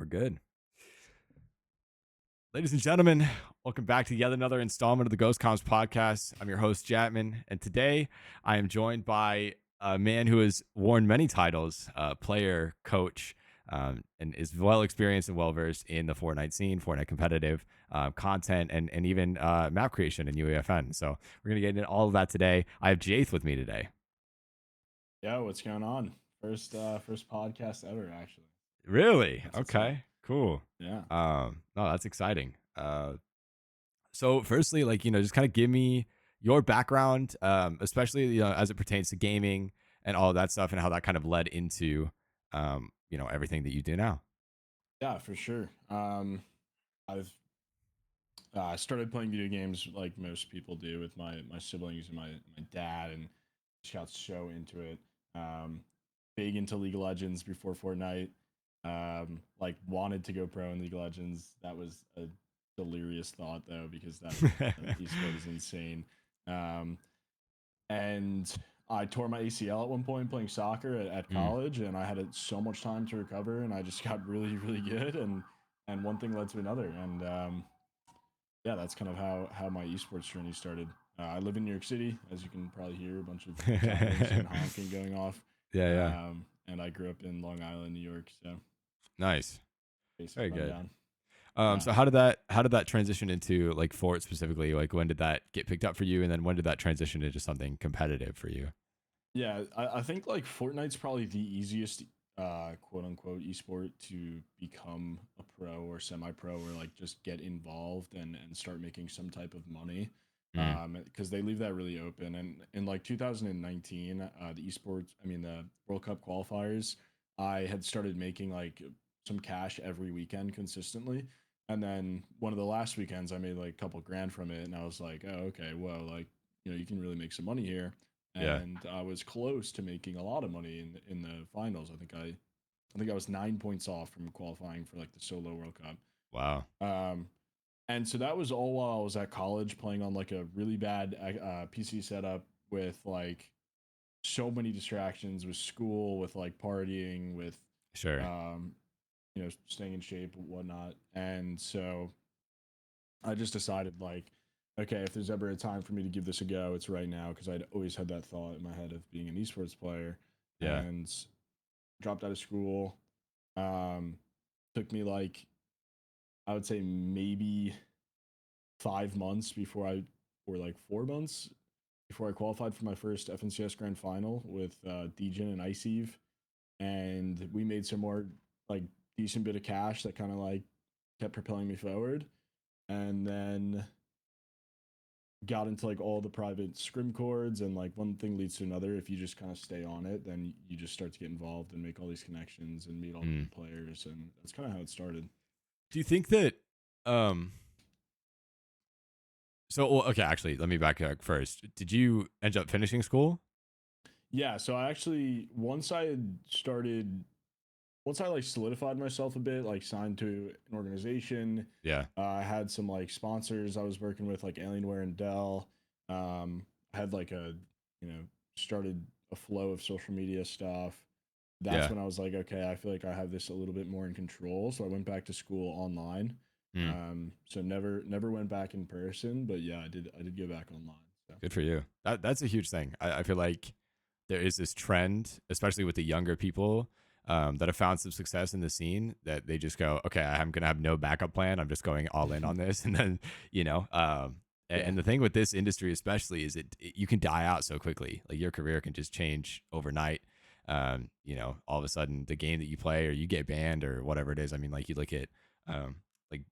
We're good. Ladies and gentlemen, welcome back to yet another installment of the Ghost Comms podcast. I'm your host, Jatmon, and today I am joined by a man who has worn many titles, player, coach, and is well experienced and well versed in the Fortnite scene, Fortnite competitive content, and even map creation in UEFN. So we're going to get into all of that today. I have Jayth with me today. Yeah, what's going on? First podcast ever, actually. Really? That's what's up. Okay, cool. Yeah. No, that's exciting. So firstly, just kind of give me your background, especially, as it pertains to gaming and all of that stuff and how that kind of led into, everything that you do now. Yeah, for sure. I've started playing video games like most people do with my siblings and my dad, and just got so into it. Um, Big into League of Legends before Fortnite. Like wanted to go pro in League of Legends. That was a delirious thought though, because that esport is insane. Um, and I tore my ACL at one point playing soccer at Mm, college, and I had so much time to recover, and I just got really, really good, and one thing led to another, and yeah, that's kind of how my esports journey started. I live in New York City, as you can probably hear a bunch of sirens yeah, and honking going off, yeah, and I grew up in Long Island, New York, so nice, basic very good. rundown. So Yeah. how did that transition into like Fort specifically? Like when did that get picked up for you, and then when did that transition into something competitive for you? Yeah, I think like Fortnite's probably the easiest quote unquote esport to become a pro or semi pro, or like just get involved and start making some type of money. Mm, Because they leave that really open. And in like 2019, the esports, I mean the World Cup qualifiers, I had started making like some cash every weekend consistently. And then one of the last weekends I made like a couple grand from it, and I was like, oh, okay, well, like, you can really make some money here. yeah. And I was close to making a lot of money in the finals. I think I was 9 points off from qualifying for like the solo World Cup. Wow. Um, and so that was all while I was at college playing on like a really bad PC setup with like so many distractions with school, with like partying, with Sure. um, staying in shape and whatnot. And so I just decided like, okay, if there's ever a time for me to give this a go, it's right now, because I'd always had that thought in my head of being an esports player, Yeah. and dropped out of school. Um, Took me like, I would say maybe 5 months before or like 4 months before I qualified for my first FNCS Grand Final with Degen and Iceve, and we made some more like decent bit of cash that kind of like kept propelling me forward, and then got into like all the private scrim chords, and like one thing leads to another. If you just kind of stay on it, then you just start to get involved and make all these connections and meet all the Mm. good players, and that's kind of how it started. Do you think that um well, okay, actually, let me back up first. Did you end up finishing school? Yeah, so I actually, once I like solidified myself a bit, like signed to an organization, Yeah. I had some like sponsors I was working with, like Alienware and Dell. I had like you know started a flow of social media stuff. That's Yeah. when I was like, okay, I feel like I have this a little bit more in control. So I went back to school online. Mm. So never went back in person, but yeah, I did go back online. So Good for you. That's a huge thing. I feel like there is this trend, especially with the younger people, that have found some success in the scene that they just go, okay, I'm gonna have no backup plan. I'm just going all in on this, and then you know, yeah, and the thing with this industry especially is you can die out so quickly. Like your career can just change overnight. All of a sudden the game that you play or you get banned or whatever it is. I mean, like you look at um, like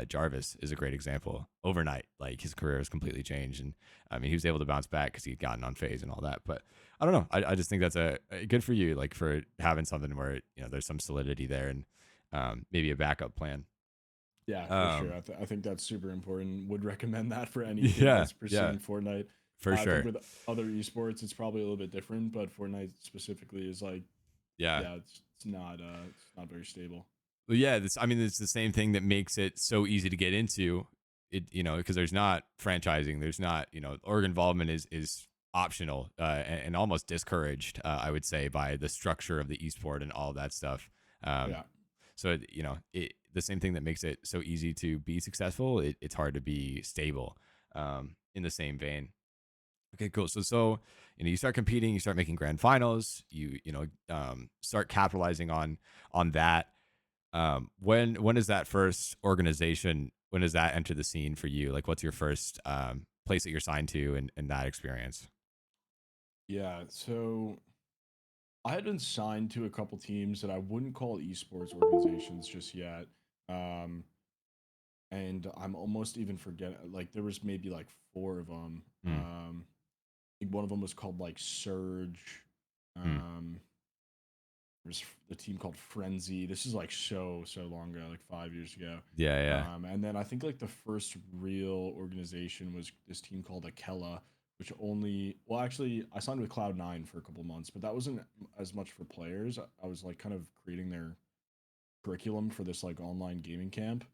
Jarvis is a great example. Overnight, like his career has completely changed, and I mean he was able to bounce back because he'd gotten on phase and all that. But I don't know. I just think that's a good for you, like for having something where there's some solidity there and maybe a backup plan. yeah, for sure. Um, I think that's super important. Would recommend that for any kid yeah, that's yeah, pursuing Fortnite. for I think sure. with other esports, it's probably a little bit different, but Fortnite specifically is like, Yeah. yeah, it's not very stable. Well, yeah, I mean, it's the same thing that makes it so easy to get into it, because there's not franchising, there's not, org involvement is optional and almost discouraged, I would say, by the structure of the esport and all that stuff. Um, Yeah. So the same thing that makes it so easy to be successful, it's hard to be stable. In the same vein. Okay, cool. So you start competing, you start making grand finals, start capitalizing on that. When is that first organization? When does that enter the scene for you? Like, what's your first place that you're signed to, and that experience? Yeah, so I had been signed to a couple teams that I wouldn't call esports organizations just yet. Um, and I'm almost even forgetting, like, there was maybe like four of them. Mm, I think one of them was called like Surge. mm. Um, there's the team called Frenzy. This is like so long ago, like 5 years ago. Yeah, yeah. And then I think like the first real organization was this team called Akela, which only, well, actually, I signed with Cloud9 for a couple months, but that wasn't as much for players. I was like kind of creating their curriculum for this like online gaming camp.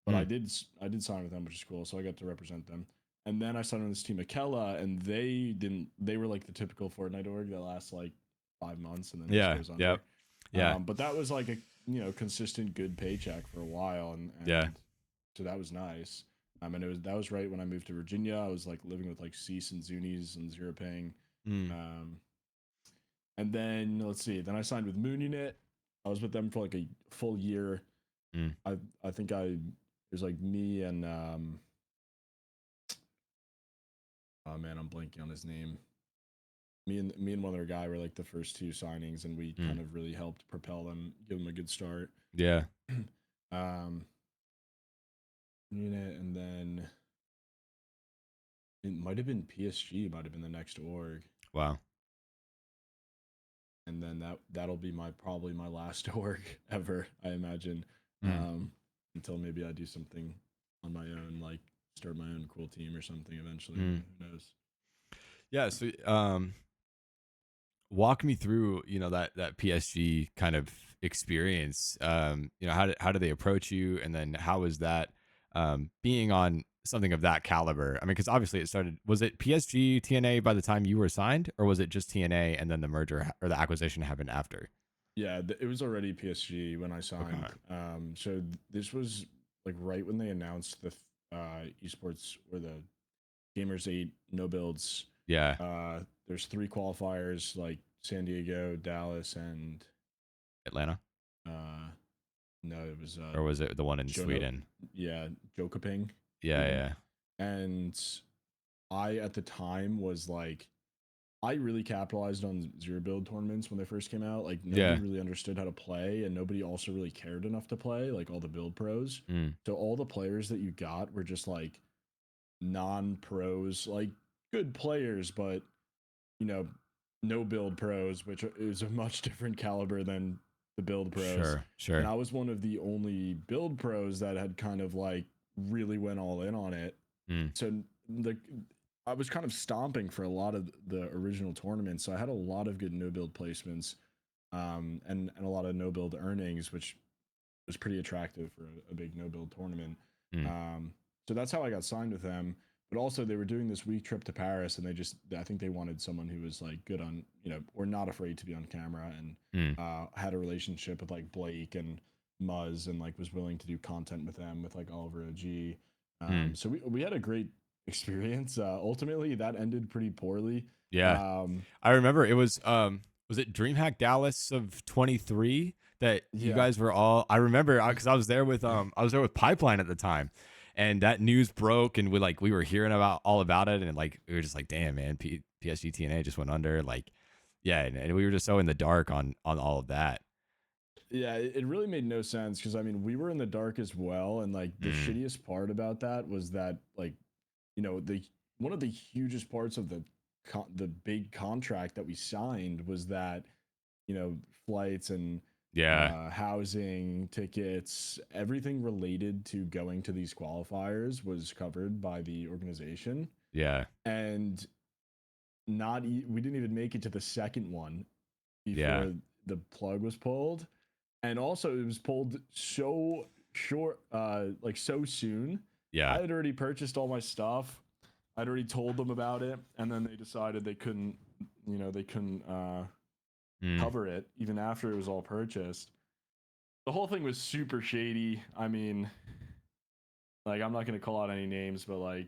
But Mm. I did sign with them, which is cool. So I got to represent them. And then I signed with this team Akela, and they didn't. They were like the typical Fortnite org that lasts like 5 months and then just Yeah, goes under. yep, yeah, But that was like a consistent good paycheck for a while, and yeah. so that was nice. And that was right when I moved to Virginia. I was like living with like Cease and Zunies and Zero Ping. Mm, Um, and then let's see. Then I signed with Moon Unit. I was with them for like a full year. mm. I think it was like me and oh man, I'm blanking on his name. Me and one other guy were like the first two signings, and we Mm. kind of really helped propel them, give them a good start. Yeah. um, Unit, and then it might have been PSG, might have been the next org, Wow. and then that'll be probably my last org ever, I imagine, Mm. until maybe I do something on my own, like start my own cool team or something eventually. Mm. Who knows? Yeah. So, walk me through, that PSG kind of experience. How did they approach you, and then how was that being on something of that caliber? I mean, because obviously it started. Was it PSG TNA by the time you were signed, or was it just TNA and then the merger or the acquisition happened after? Yeah, it was already PSG when I Okay. signed. So this was like right when they announced the esports or the Gamers 8 no builds. Yeah. There's three qualifiers like San Diego, Dallas, and Atlanta, uh, no, it was or was it the one in Jono, Sweden? yeah, Jokoping, Yeah. Sweden. Yeah. And I at the time was like, I really capitalized on zero build tournaments when they first came out. Like nobody Yeah. really understood how to play, and nobody also really cared enough to play. Like all the build pros. Mm. So all the players that you got were just like non-pros, like good players, but you know, no build pros, which is a much different caliber than the build pros. Sure. And Sure. I was one of the only build pros that had kind of like really went all in on it. Mm. So the I was kind of stomping for a lot of the original tournaments. So I had a lot of good no build placements, and a lot of no build earnings, which was pretty attractive for a big no build tournament. Mm. Um, so that's how I got signed with them. But also they were doing this week trip to Paris, and I think they wanted someone who was like good on, or not afraid to be on camera, and Mm. had a relationship with like Blake and Muzz, and like was willing to do content with them with like Oliver OG. Mm. So we had a great experience. Ultimately, that ended pretty poorly. Yeah. Um, I remember it was it DreamHack Dallas of 23 that you yeah, guys were all. I remember because I was there with Pipeline at the time, and that news broke, and we were hearing about all about it, and like we were just like, damn man, PSG TNA just went under, like, yeah, and we were just so in the dark on all of that. yeah, it really made no sense because I mean we were in the dark as well, and like the Mm. shittiest part about that was that like the one of the hugest parts of the big contract that we signed was that flights and Yeah, housing, tickets, everything related to going to these qualifiers was covered by the organization, yeah, and we didn't even make it to the second one yeah, before the plug was pulled, and also it was pulled so short, like so soon. I yeah. had already purchased all my stuff. I'd already told them about it, and then they decided they couldn't Mm. cover it even after it was all purchased. the whole thing was super shady. I mean, like I'm not going to call out any names, but like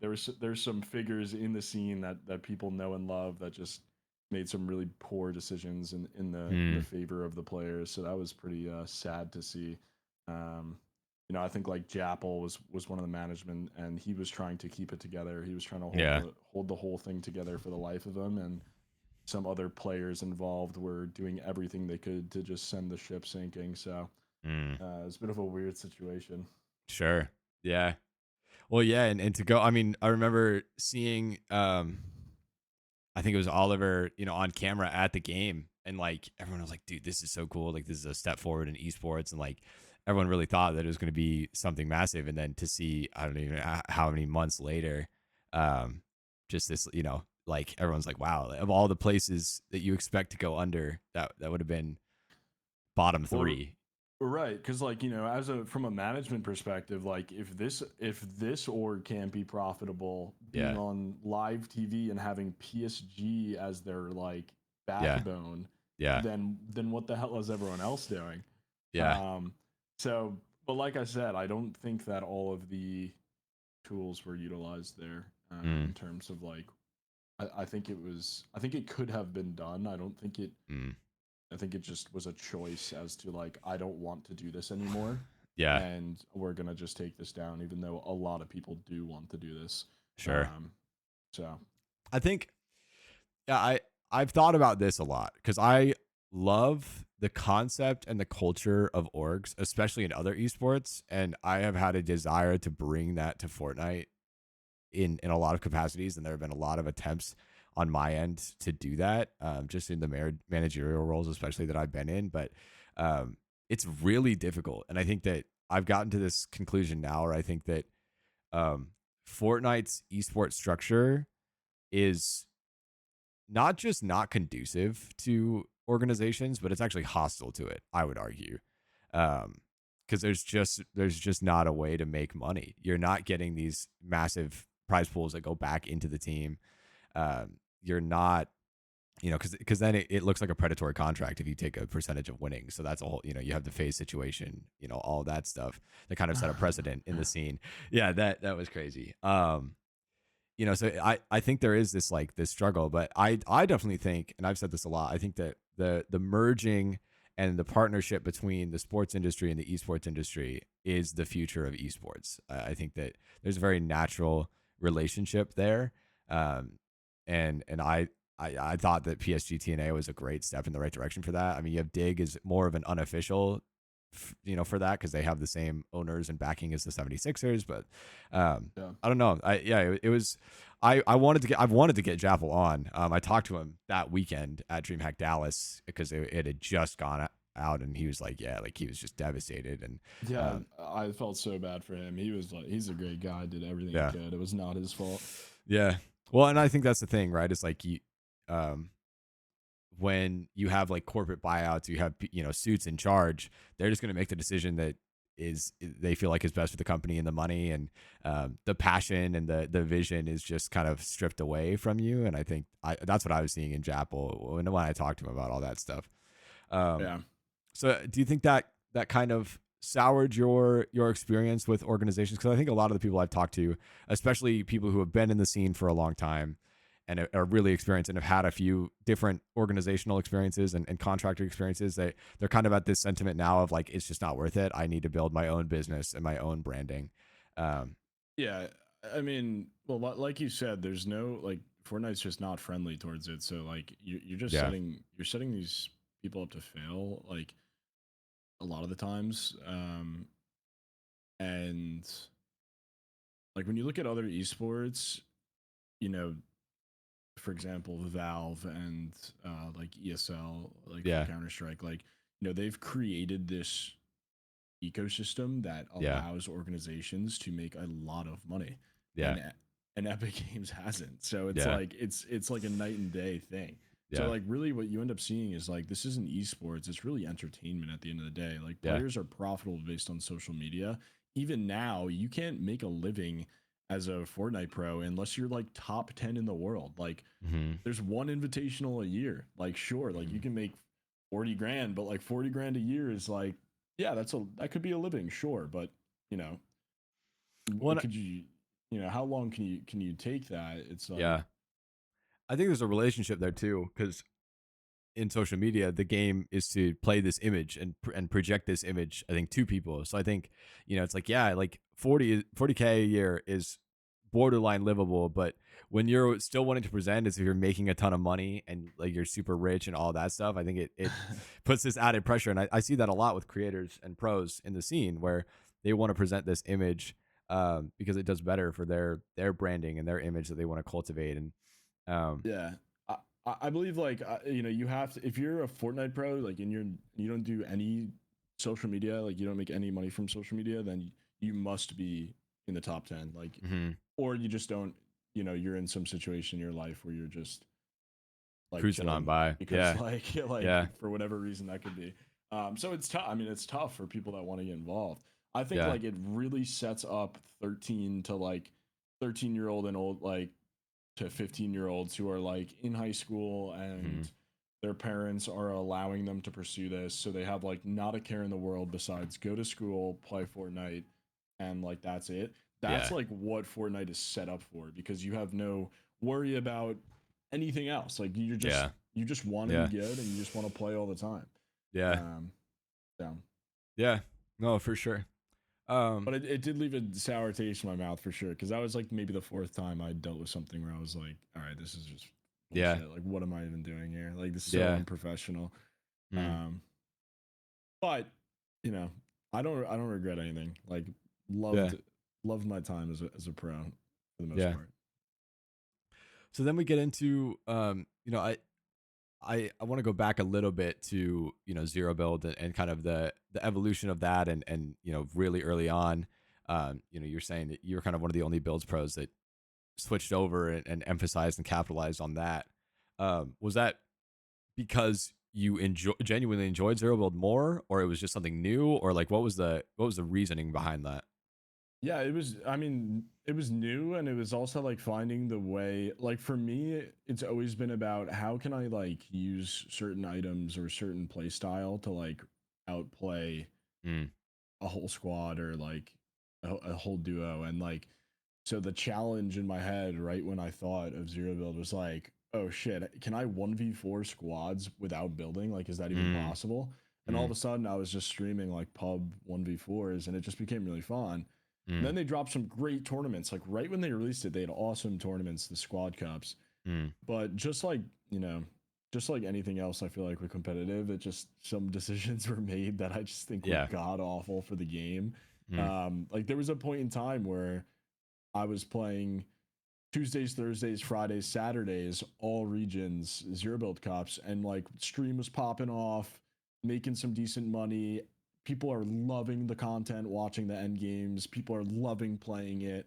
there's some figures in the scene that people know and love that just made some really poor decisions in the Hmm. favor of the players. So that was pretty sad to see. Um, I think like Jappel was one of the management, and he was trying to keep it together. He was trying to Yeah. hold the whole thing together for the life of him, and some other players involved were doing everything they could to just send the ship sinking. So Mm. it's a bit of a weird situation. Sure. Yeah. Well, yeah, and to go, I mean, I remember seeing I think it was Oliver, on camera at the game, and like everyone was like, dude, this is so cool. Like this is a step forward in esports, and like everyone really thought that it was going to be something massive, and then to see, I don't even know how many months later, um just this, like everyone's like, wow, of all the places that you expect to go under, that would have been bottom Well, three. right, because like as a from a management perspective, like if this org can't be profitable, being Yeah. on live TV and having PSG as their like Yeah. backbone, Yeah. then what the hell is everyone else doing? Yeah. Um, so, but like I said, I don't think that all of the tools were utilized there in Mm. terms of like I think it could have been done. Mm. I think it just was a choice as to like I don't want to do this anymore, Yeah. and we're gonna just take this down, even though a lot of people do want to do this. Sure. Um, so I think, yeah, I've thought about this a lot because I love the concept and the culture of orgs, especially in other esports, and I have had a desire to bring that to Fortnite in a lot of capacities, and there have been a lot of attempts on my end to do that, just in the managerial roles, especially that I've been in, but um, it's really difficult, and I think that I've gotten to this conclusion now, where I think that um, Fortnite's esports structure is not just not conducive to organizations, but it's actually hostile to it, I would argue. Because there's just not a way to make money. You're not getting these massive prize pools that go back into the team. You're not, because then it looks like a predatory contract if you take a percentage of winning. So that's a whole, you have the phase situation, all that stuff that kind of set a precedent in the scene. Yeah, that was crazy. So I think there is this struggle, but I definitely think, and I've said this a lot, I think that the merging and the partnership between the sports industry and the esports industry is the future of esports. I think that there's a very natural relationship there, um, and I thought that PSG TNA was a great step in the right direction for that. I mean, you have Dig is more of an unofficial, for that, because they have the same owners and backing as the 76ers, but yeah, I don't know. It was. I've wanted to get Jaffel on. I talked to him that weekend at DreamHack Dallas because it had just gone out, and he was like, yeah, like he was just devastated, and yeah, um, I felt so bad for him. He was like, he's a great guy, did everything he yeah, could. It was not his fault. yeah. Well, and I think that's the thing, right? It's like um, when you have like corporate buyouts, you have suits in charge. They're just going to make the decision that they feel like is best for the company and the money, and the passion and the vision is just kind of stripped away from you. And I think that's what I was seeing in Jappel when I talked to him about all that stuff. Um, Yeah. so do you think that kind of soured your experience with organizations? Because I think a lot of the people I've talked to, especially people who have been in the scene for a long time and are really experienced and have had a few different organizational experiences and contractor experiences, they're kind of at this sentiment now of like, it's just not worth it. I need to build my own business and my own branding. Um, Yeah, I mean, well, like you said, there's no like Fortnite's just not friendly towards it. So like you're just yeah, setting these people up to fail like a lot of the times. And like when you look at other esports, you know, for example, Valve and like ESL, like for yeah, Counter Strike, like they've created this ecosystem that yeah, allows organizations to make a lot of money, yeah, and Epic Games hasn't. So it's yeah, like it's like a night and day thing. So yeah, like really what you end up seeing is like this isn't esports, it's really entertainment at the end of the day. Like yeah. players are profitable based on social media. Even now, you can't make a living as a Fortnite pro unless you're like top 10 in the world. Like Mm-hmm. there's one invitational a year. Like sure, like Mm-hmm. you can make 40 grand, but like 40 grand a year is like yeah, that could be a living, sure, but you know, One, could you, how long can you take that? It's like, yeah, I think there's a relationship there too, because in social media, the game is to play this image and project this image, I think, to people. So I think, it's like, yeah, like 40K a year is borderline livable, but when you're still wanting to present as if you're making a ton of money and like you're super rich and all that stuff, I think it puts this added pressure. And I see that a lot with creators and pros in the scene where they want to present this image because it does better for their branding and their image that they want to cultivate. And um, yeah. I believe like you have to, if you're a Fortnite pro, like and you don't do any social media, like you don't make any money from social media, then you must be in the top 10, like, mhm, or you just don't, you're in some situation in your life where you're just like cruising on chilling by. because Yeah. like like Yeah. for whatever reason that could be. So it's tough. I mean, it's tough for people that want to get involved. I think Yeah. like it really sets up 13 to like 13-year-old and old, like to 15-year-olds who are like in high school Mhm. and their parents are allowing them to pursue this, so they have like not a care in the world besides go to school, play Fortnite, and like that's it. That's Yeah. like what Fortnite is set up for, because you have no worry about anything else. Like Yeah. you just want to be Yeah. good and you just want to play all the time. Yeah. Um, so, Yeah. No, for sure. but Um, it did leave a sour taste in my mouth for sure, because that was like maybe the fourth time I dealt with something where I was like, all right, this is just yeah. bullshit. Like, what am I even doing here? Like, this is so Yeah. unprofessional. Mm. Um, but you know, I don't regret anything. Like, Yeah. loved loved my time as a pro for the most Yeah. part. So then we get into I want to go back a little bit to, zero build and kind of the evolution of that and really early on. You're saying that you're kind of one of the only builds pros that switched over and emphasized and capitalized on that. Was that because you genuinely enjoyed zero build more, or it was just something new, or like what was the reasoning behind that? Yeah, it was, I mean, it was new, and it was also like finding the way, like for me, it's always been about how can I like use certain items or certain play style to like outplay Mm, a whole squad or like a whole duo. And like, so the challenge in my head right when I thought of zero build was like, oh shit, can I 1v4 squads without building? Like, is that even mm, possible? And all of mm, a sudden I was just streaming like pub 1v4s, and it just became really fun. And mm, then they dropped some great tournaments. Like right when they released it, they had awesome tournaments, the squad cups. mm. But just like, just like anything else, I feel like with competitive, it just some decisions were made that I just think were Yeah. god awful for the game. Mm, Like there was a point in time where I was playing Tuesdays, Thursdays, Fridays, Saturdays, all regions, zero build cups, and like stream was popping off, making some decent money. People are loving the content, watching the end games. People are loving playing it.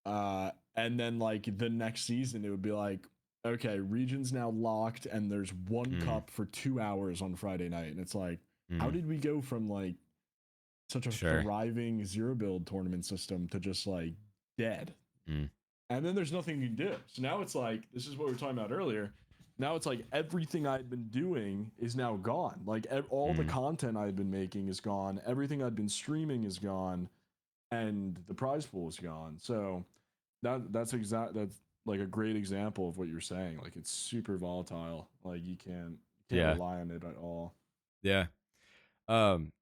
And then like the next season, it would be like, okay, regions now locked, and there's one mm, cup for 2 hours on Friday night, and it's like, how mm. did we go from like such a Sure. thriving zero build tournament system to just like dead? Mm, And then there's nothing you can do. So now it's like, this is what we were talking about earlier. Now it's like everything I'd been doing is now gone. Like all the mm. content I'd been making is gone. Everything I'd been streaming is gone, and the prize pool is gone. So that's like a great example of what you're saying. Like it's super volatile. Like you can't Yeah. rely on it at all. Yeah. Um,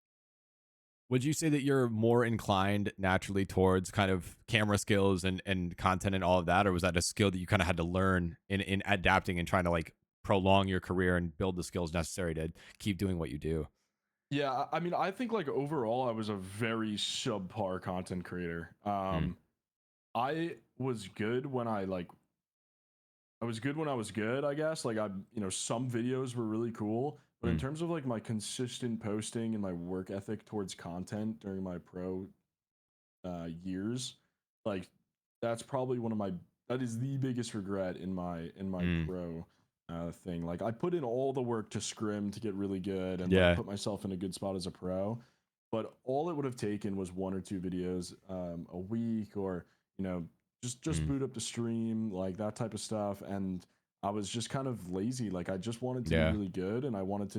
would you say that you're more inclined naturally towards kind of camera skills and content and all of that, or was that a skill that you kind of had to learn in adapting and trying to like prolong your career and build the skills necessary to keep doing what you do? Yeah, I mean, I think like overall, I was a very subpar content creator. Mm, I was good when I was good when I was good, I guess. Like some videos were really cool, but in mm, terms of like my consistent posting and my work ethic towards content during my pro years, like that's probably one of my that is the biggest regret in my mm. pro thing. Like I put in all the work to scrim to get really good and like Yeah. put myself in a good spot as a pro, but all it would have taken was one or two videos a week, or you know just Mm, boot up the stream, like that type of stuff. And I was just kind of lazy. Like I just wanted to be Yeah. really good, and I wanted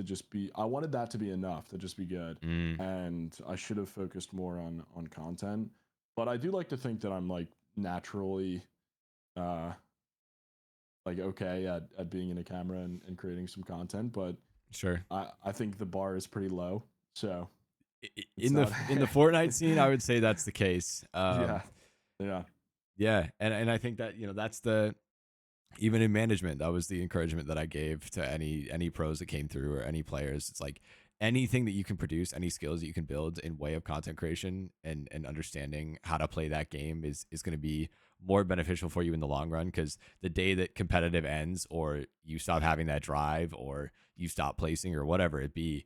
that to be enough to just be good. Mm, And I should have focused more on content. But I do like to think that I'm like naturally uh like okay at being in a camera and creating some content, but sure. I think the bar is pretty low. So it's In the not in the Fortnite scene, I would say that's the case. yeah. Yeah. Yeah, and I think that that's the even in management, that was the encouragement that I gave to any pros that came through or any players. It's like anything that you can produce, any skills that you can build in way of content creation and understanding how to play that game is going to be more beneficial for you in the long run, because the day that competitive ends or you stop having that drive or you stop placing or whatever it be,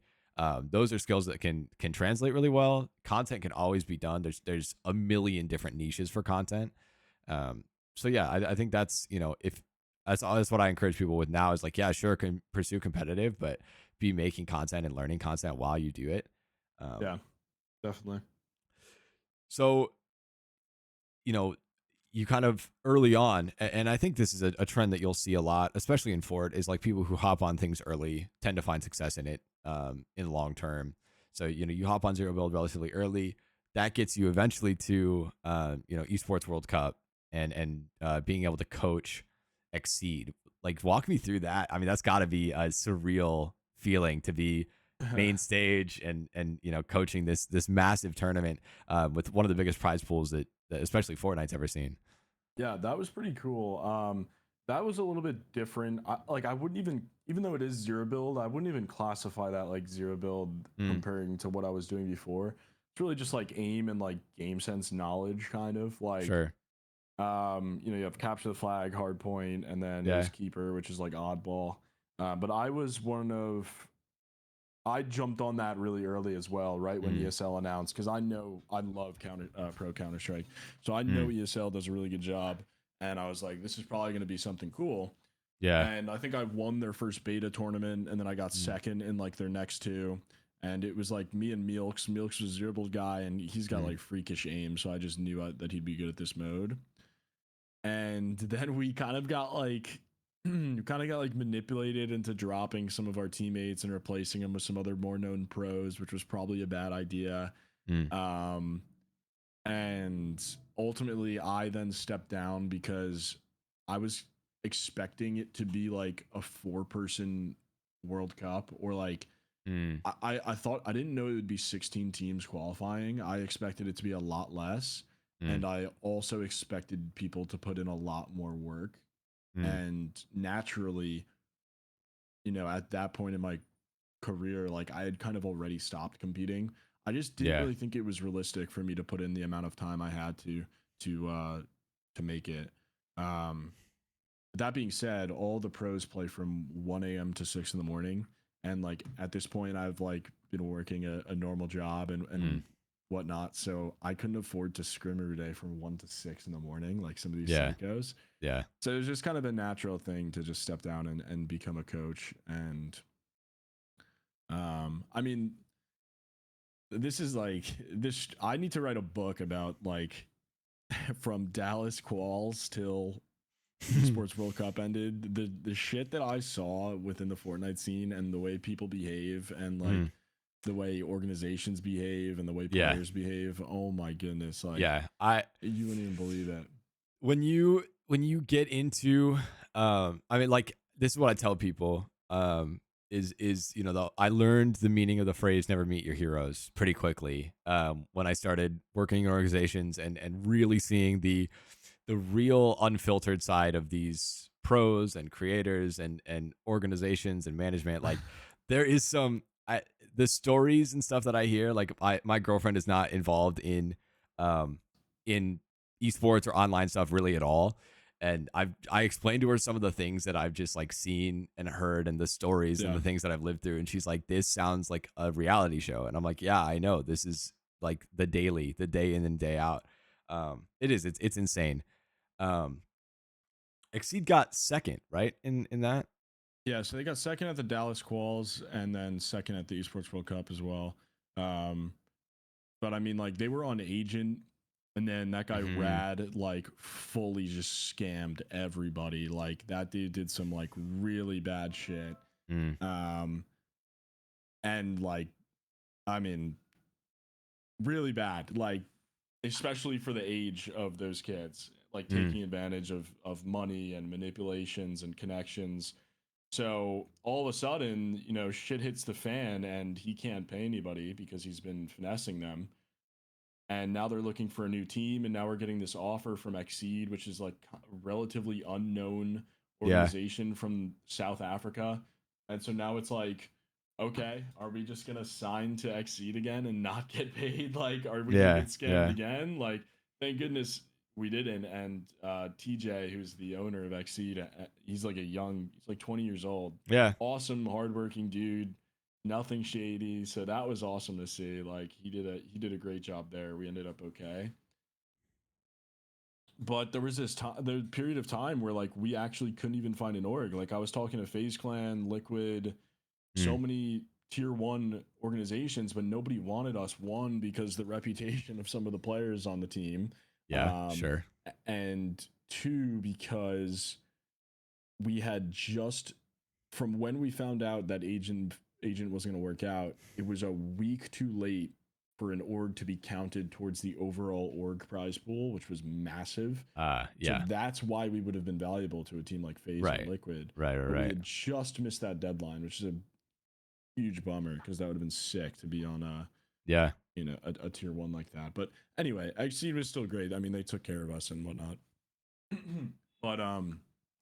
those are skills that can translate really well. Content can always be done. There's a million different niches for content. um, so yeah, I think that's if that's what I encourage people with now is like, yeah, sure, can pursue competitive, but be making content and learning content while you do it. Um, Yeah, definitely. so you know, you kind of early on, and I think this is a trend that you'll see a lot, especially in Fort, is like people who hop on things early tend to find success in it in the long term. So you hop on zero build relatively early, that gets you eventually to esports World Cup and being able to coach Exceed. Like walk me through that. I mean, that's got to be a surreal feeling to be main stage and coaching this massive tournament with one of the biggest prize pools that especially Fortnite's ever seen. Yeah, that was pretty cool. That was a little bit different. I wouldn't even though it is zero build, I wouldn't even classify that like zero build Mm, comparing to what I was doing before. It's really just like aim and like game sense knowledge, kind of like sure. you have capture the flag, hard point, and then Yeah. ace keeper, which is like oddball. But I jumped on that really early as well, right when Mm, ESL announced, because I love Counter Strike, so I know mm, ESL does a really good job, and I was like, this is probably going to be something cool. yeah. And I think I won their first beta tournament, and then I got Mm, second in like their next two, and it was like me and Milks. Milks was a zero build guy, and he's got mm, like freakish aim, so I just knew that he'd be good at this mode. And then we kind of got like manipulated into dropping some of our teammates and replacing them with some other more known pros, which was probably a bad idea. mm, um and ultimately I then stepped down because I was expecting it to be like a 4-person World Cup, or like mm, I thought, I didn't know it would be 16 teams qualifying. I expected it to be a lot less. mm, And I also expected people to put in a lot more work. mm, And naturally, at that point in my career, like I had kind of already stopped competing. I just didn't yeah. really think it was realistic for me to put in the amount of time I had to uh to make it. Um that being said, all the pros play from 1 a.m. to 6 in the morning. And like at this point, I've like been working a normal job and Mm, whatnot. So I couldn't afford to scrim every day from 1 to 6 in the morning, like some of these yeah. psychos. Yeah. So it was just kind of a natural thing to just step down and become a coach. And I mean, this is like this. I need to write a book about like from Dallas quals till Esports World Cup ended, the shit that I saw within the Fortnite scene and the way people behave and Mm, like the way organizations behave and the way yeah. players behave. Oh my goodness, like Yeah. I you wouldn't even believe it. when you get into I mean, like, this is what I tell people is I learned the meaning of the phrase never meet your heroes pretty quickly when I started working in organizations and really seeing the real unfiltered side of these pros and creators and organizations and management. Like, there is the stories and stuff that I hear, like my girlfriend is not involved um in esports or online stuff really at all, and I explained to her some of the things that I've just like seen and heard and the stories and Yeah, the things that I've lived through, and she's like, this sounds like a reality show. And I'm like, yeah, I know, this is like the day in and day out. It's insane. um, Exceed got second, right? In that. yeah. So they got second at the Dallas quals and then second at the Esports World Cup as well. Um, but I mean, like they were on agent And then that guy Mm-hmm. Rad like fully just scammed everybody. Like that dude did some like really bad shit. Mm. Um and like I mean really bad. Like especially for the age of those kids, like Mm. taking advantage of money and manipulations and connections. So all of a sudden, you know, shit hits the fan and he can't pay anybody because he's been finessing them. And now they're looking for a new team, and now we're getting this offer from Exceed, which is like a relatively unknown Yeah. organization from South Africa. And so now it's like, okay, are we just gonna sign to Exceed again and not get paid? Like, are we gonna Yeah. get scammed Yeah. again? Like, thank goodness we didn't. And TJ, who's the owner of Exceed, he's like he's like 20 years old, Yeah. awesome, hardworking dude, nothing shady. So that was awesome to see. Like he did a great job there. We ended up okay. But there was this time, the period of time where like we actually couldn't even find an org. Like I was talking to FaZe Clan, Liquid, so Mm. many tier one organizations, but nobody wanted us. One, because the reputation of some of the players on the team, Yeah. um, Sure. and two, because we had just from when we found out that agent wasn't going to work out, it was a week too late for an org to be counted towards the overall org prize pool, which was massive. So Yeah. that's why we would have been valuable to a team like FaZe or Right. Liquid. Right. Right. But we Right. had just missed that deadline, which is a huge bummer because that would have been sick to be on Yeah. a tier one like that. But anyway, XC was still great. I mean, they took care of us and whatnot. But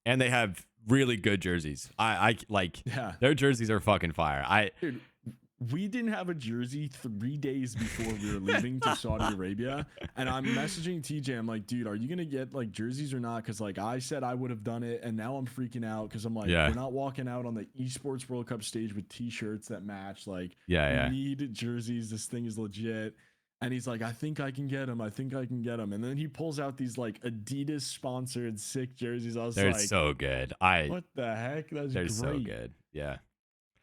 And they have really good jerseys. I like yeah, their jerseys are fucking fire. I dude, we didn't have a jersey 3 days before we were leaving to Saudi Arabia. And I'm messaging TJ. I'm like, dude, are you going to get like jerseys or not? Because like I said, I would have done it. And now I'm freaking out because I'm like, yeah. we're not walking out on the esports World Cup stage with t shirts that match. Like, Yeah. we Yeah. need jerseys. This thing is legit. And he's like, I think I can get them. I think I can get them. And then he pulls out these like Adidas sponsored sick jerseys. I was They're like, so good. I what the heck? That's they're so great. good. Yeah.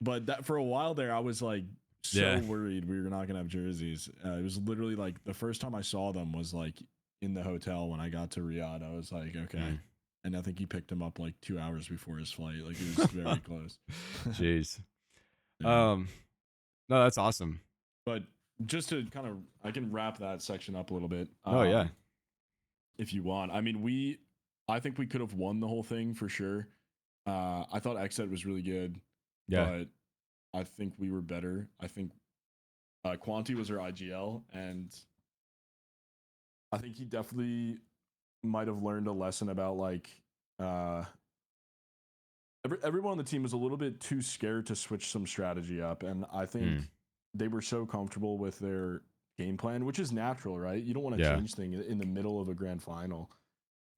But that for a while there, I was like so Yeah. worried we were not gonna have jerseys. It was literally like the first time I saw them was like in the hotel when I got to Riyadh. I was like, okay. Mm. And I think he picked him up like 2 hours before his flight. Like it was very close. Jeez. Yeah. Um. No, that's awesome. But just to kind of, I can wrap that section up a little bit, Oh yeah. if you want. I mean, I think we could have won the whole thing for sure. I thought XZ was really good, Yeah. but I think we were better. I think Quanti was our IGL, and I think he definitely might have learned a lesson about like uh, everyone on the team was a little bit too scared to switch some strategy up, and I Mm. think they were so comfortable with their game plan, which is natural, right? You don't want to Yeah. change things in the middle of a grand final.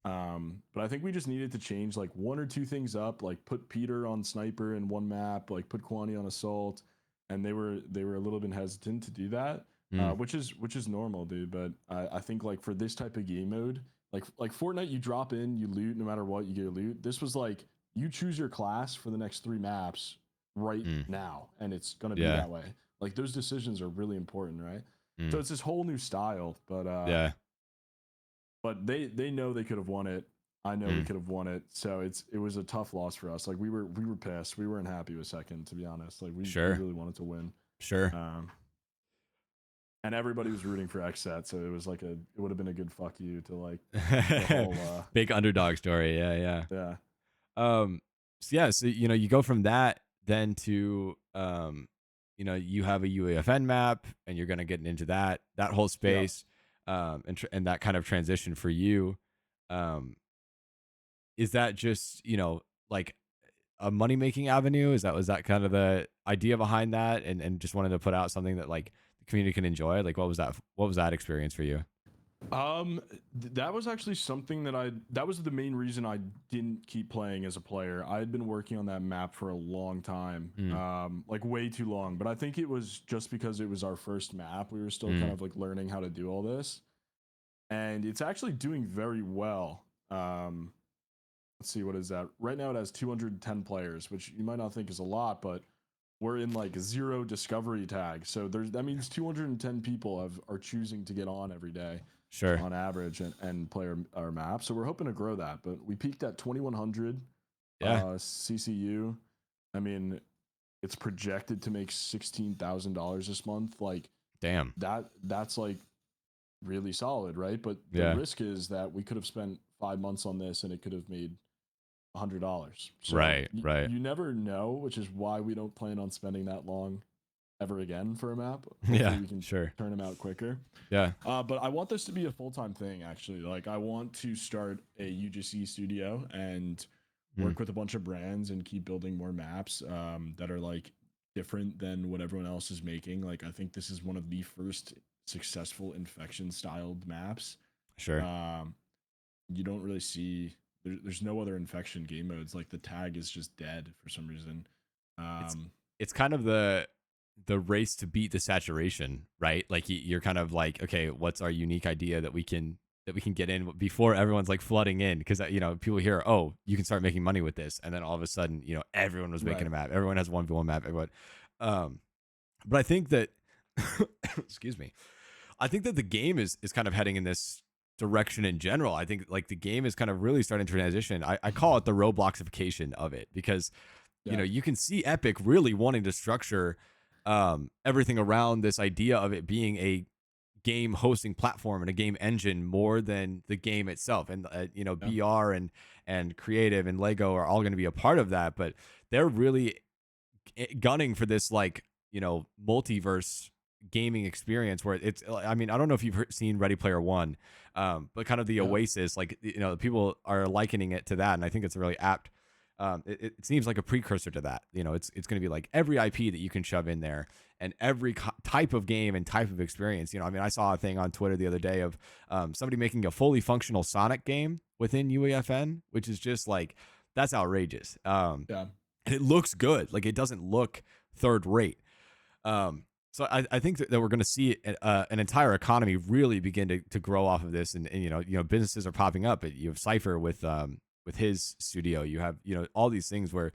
But I think we just needed to change like one or two things up, like put Peter on sniper in one map, like put Kwani on assault, and they were a little bit hesitant to do that, Mm. which is normal, dude. But I think like for this type of game mode, like Fortnite, you drop in, you loot no matter what, you get loot. This was like you choose your class for the next 3 maps right Mm. now, and it's gonna be Yeah. that way. Like those decisions are really important, right? So Mm. it's this whole new style, but Yeah. they know they could have won it. I know we Mm. could have won it. So it was a tough loss for us. Like we were pissed. We weren't happy with second, to be honest. Like we Sure. really wanted to win. Sure. Um, and everybody was rooting for XSET, so it was like it would have been a good fuck you to like the whole Big underdog story. Yeah. Yeah. yeah. So yeah, so you go from that then to you have a UEFN map and you're gonna get into that whole Yeah. space, and that kind of transition for you. Um, is that just like a money making avenue? Was that kind of the idea behind that, and just wanted to put out something that like the community can enjoy? Like what was that experience for you? That was actually something that was the main reason I didn't keep playing as a player. I had been working on that map for a long time, Mm. like way too long. But I think it was just because it was our first map. We were still kind Mm. of like learning how to do all this, and it's actually doing very well. Let's see, what is that? Right now, it has 210 players, which you might not think is a lot, but we're in like 0 discovery tag. So that means 210 people are choosing to get on every day Sure. on average and play our map. So we're hoping to grow that. But we peaked at 2100 Yeah. CCU. I mean, it's projected to make $16,000 this month. Like Damn. that's like really solid, right? But the Yeah. risk is that we could have spent 5 months on this and it could have made $100. So Right. Right. you never know, which is why we don't plan on spending that long ever again for a map. Hopefully Yeah. we can Sure. turn them out quicker. Yeah. But I want this to be a full-time thing, actually. Like I want to start a UGC studio and Mm. work with a bunch of brands and keep building more maps that are like different than what everyone else is making. Like I think this is one of the first successful infection styled maps. Sure. You don't really see there's no other infection game modes. Like the tag is just dead for some reason. It's Um, it's kind of the race to beat the saturation, right? Like you're kind of like, okay, what's our unique idea that we can get in before everyone's like flooding in? Because people hear, oh, you can start making money with this, and then all of a sudden, everyone was making right. a map, everyone has 1v1 map, everyone. But I think that, excuse me, I think that the game is kind of heading in this direction in general. I think like the game is kind of really starting to transition. I call it the Robloxification of it, because Yeah. you can see Epic really wanting to structure everything around this idea of it being a game hosting platform and a game engine more than the game itself. And Yeah. BR and Creative and Lego are all going to be a part of that, but they're really gunning for this like multiverse gaming experience where it's, I mean, I don't know if you've seen Ready Player One, but kind of the Yeah. Oasis, like people are likening it to that, and I think it's really apt. It seems like a precursor to that. It's going to be like every IP that you can shove in there, and every type of game and type of experience. I mean, I saw a thing on Twitter the other day of somebody making a fully functional Sonic game within UEFN, which is just like, that's outrageous. Yeah. And it looks good. Like, it doesn't look third rate. So I think that we're going to see an entire economy really begin to grow off of this, and businesses are popping up. You have Cypher with his studio. You have all these things where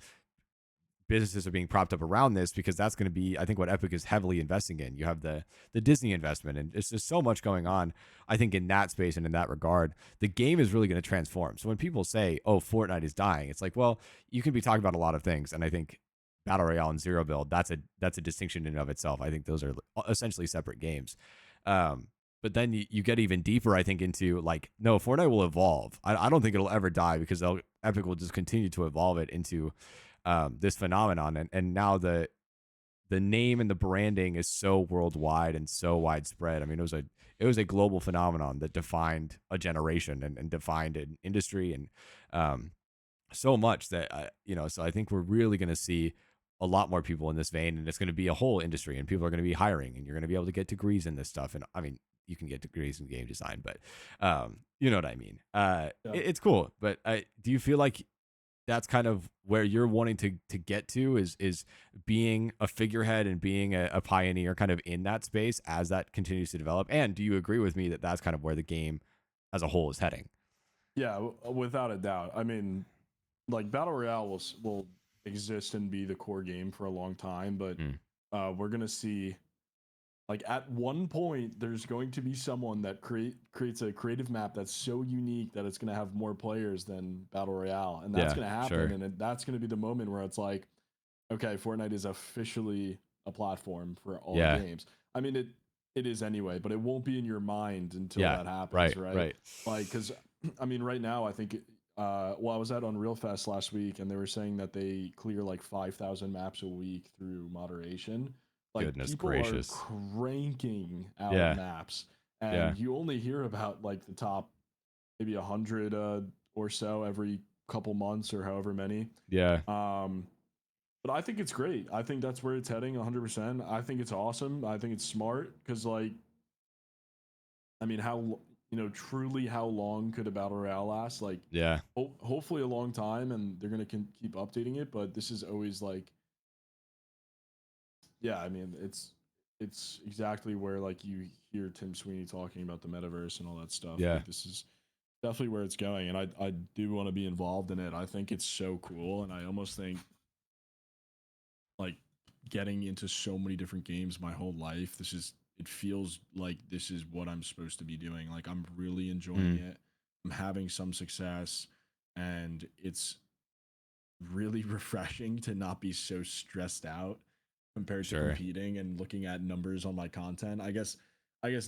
businesses are being propped up around this, because that's going to be, I think, what Epic is heavily investing in. You have the Disney investment, and it's just so much going on, I think, in that space and in that regard. The game is really going to transform. So when people say, oh, Fortnite is dying, it's like, well, you can be talking about a lot of things, and I think Battle Royale and Zero Build, that's a distinction in and of itself. I think those are essentially separate games. But then you get even deeper, I think, into like, no, Fortnite will evolve. I don't think it'll ever die, because Epic will just continue to evolve it into this phenomenon. And now the name and the branding is so worldwide and so widespread. I mean, it was a global phenomenon that defined a generation and defined an industry, and so much that so I think we're really going to see a lot more people in this vein, and it's going to be a whole industry, and people are going to be hiring, and you're going to be able to get degrees in this stuff. And I mean, you can get degrees in game design, but you know what I mean. Yeah. It's cool, but do you feel like that's kind of where you're wanting to get to, is being a figurehead and being a pioneer kind of in that space as that continues to develop? And do you agree with me that that's kind of where the game as a whole is heading? Yeah, without a doubt. I mean, like Battle Royale will exist and be the core game for a long time, but Mm. we're gonna see, like, at one point there's going to be someone that creates a creative map that's so unique that it's gonna have more players than Battle Royale, and that's Yeah, gonna happen, sure. and that's gonna be the moment where it's like, okay, Fortnite is officially a platform for all Yeah. games. I mean, it is anyway, but it won't be in your mind until Yeah. that happens, Right. right? Right. Like, because I mean, right now, I think well, I was at Unreal Fest last week, and they were saying that they clear like 5,000 maps a week through moderation. Like, Goodness people are gracious. cranking out Yeah. maps, Yeah. and you only hear about like the top maybe 100 or so every couple months or however many. Yeah. Um, but I think it's great. I think that's where it's heading 100%. I think it's awesome. I think it's smart because, like, I mean, truly, how long could a battle royale last? Like, Yeah. hopefully a long time, and they're gonna keep updating it. But this is always like, yeah, I mean, it's exactly where like you hear Tim Sweeney talking about the metaverse and all that stuff. Yeah. Like, this is definitely where it's going, and I do want to be involved in it. I think it's so cool, and I almost think, like, getting into so many different games my whole life. It feels like this is what I'm supposed to be doing. Like I'm really enjoying Mm, it. I'm having some success, and it's really refreshing to not be so stressed out compared to sure. competing and looking at numbers on my content. I guess